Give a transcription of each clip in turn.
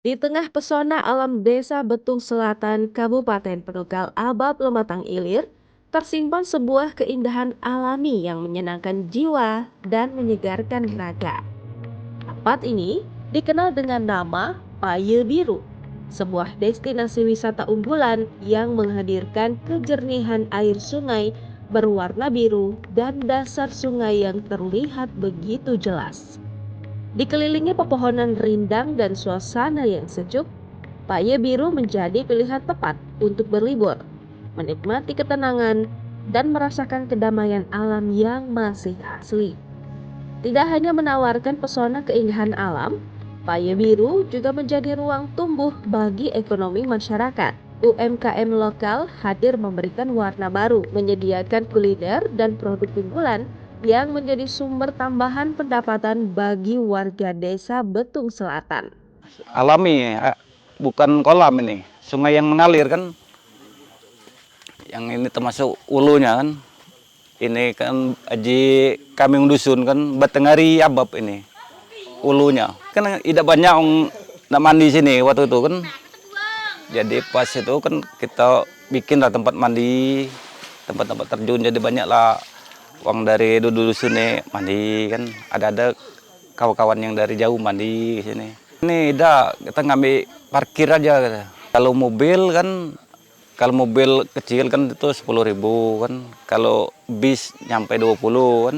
Di tengah pesona alam Desa Betung Selatan, Kabupaten Penugal Abab Lematang Ilir, tersimpan sebuah keindahan alami yang menyenangkan jiwa dan menyegarkan raga. Tempat ini dikenal dengan nama Paye Biru, sebuah destinasi wisata unggulan yang menghadirkan kejernihan air sungai berwarna biru dan dasar sungai yang terlihat begitu jelas. Dikelilingi pepohonan rindang dan suasana yang sejuk, Paye Biru menjadi pilihan tepat untuk berlibur, menikmati ketenangan, dan merasakan kedamaian alam yang masih asli. Tidak hanya menawarkan pesona keindahan alam, Paye Biru juga menjadi ruang tumbuh bagi ekonomi masyarakat. UMKM lokal hadir memberikan warna baru, menyediakan kuliner dan produk unggulan yang menjadi sumber tambahan pendapatan bagi warga desa Betung Selatan. Alami, bukan kolam ini. Sungai yang mengalir kan, yang ini termasuk ulunya kan. Ini kan aji kami dusun kan Batengari Abab ini ulunya. Kan tidak banyak orang nak mandi sini waktu itu kan. Jadi pas itu kan kita bikin lah tempat mandi, tempat-tempat terjun. Jadi banyak lah orang dari dusun ini mandi kan. Ada kawan-kawan yang dari jauh mandi sini. Ini dah kita ngambil parkir aja. Kalau mobil kan, kalau mobil kecil kan itu 10.000 kan. Kalau bis nyampe 20 kan.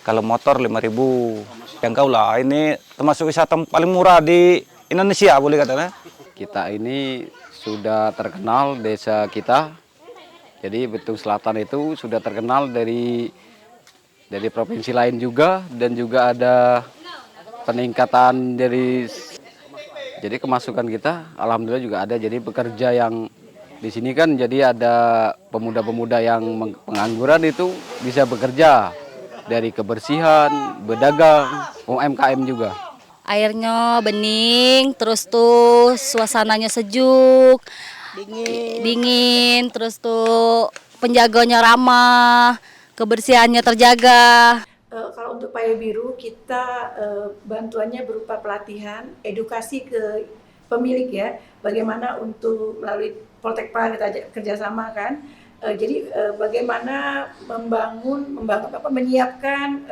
Kalau motor 5.000. Jangkau lah. Ini termasuk wisata paling murah di Indonesia boleh katanya. Kita ini sudah terkenal desa kita. Jadi Betung Selatan itu sudah terkenal dari provinsi lain juga, dan juga ada peningkatan jadi kemasukan kita alhamdulillah juga ada. Jadi pekerja yang di sini kan jadi ada pemuda-pemuda yang pengangguran itu bisa bekerja dari kebersihan, berdagang, UMKM juga. Airnya bening, terus tuh suasananya sejuk, dingin, terus tuh penjaganya ramah, kebersihannya terjaga. Kalau untuk Paye Biru kita bantuannya berupa pelatihan, edukasi ke pemilik ya, bagaimana untuk melalui Poltekpa kita kerjasama kan. Jadi bagaimana menyiapkan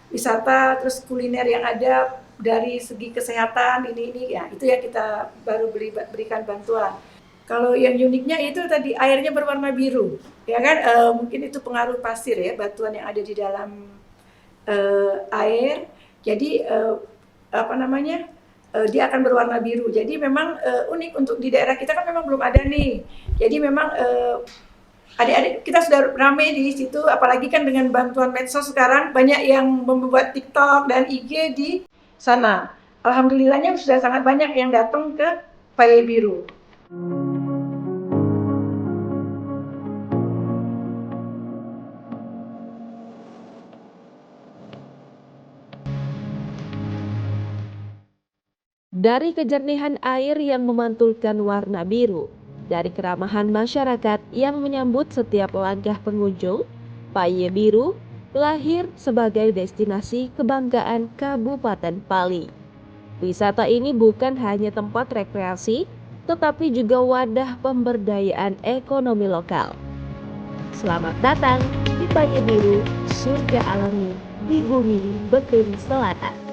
wisata terus kuliner yang ada dari segi kesehatan ini ya, itu yang kita baru berikan bantuan. Kalau yang uniknya itu tadi airnya berwarna biru, ya kan? Mungkin itu pengaruh pasir ya, batuan yang ada di dalam air. Jadi dia akan berwarna biru. Jadi memang unik untuk di daerah kita kan memang belum ada nih. Jadi memang adik-adik kita sudah ramai di situ, apalagi kan dengan bantuan medsos sekarang banyak yang membuat TikTok dan IG di sana. Alhamdulillahnya sudah sangat banyak yang datang ke Paye Biru. Dari kejernihan air yang memantulkan warna biru, dari keramahan masyarakat yang menyambut setiap langkah pengunjung, Paye Biru lahir sebagai destinasi kebanggaan Kabupaten Pali. Wisata ini bukan hanya tempat rekreasi, tetapi juga wadah pemberdayaan ekonomi lokal. Selamat datang di Paye Biru, surga alami di bumi Betung Selatan.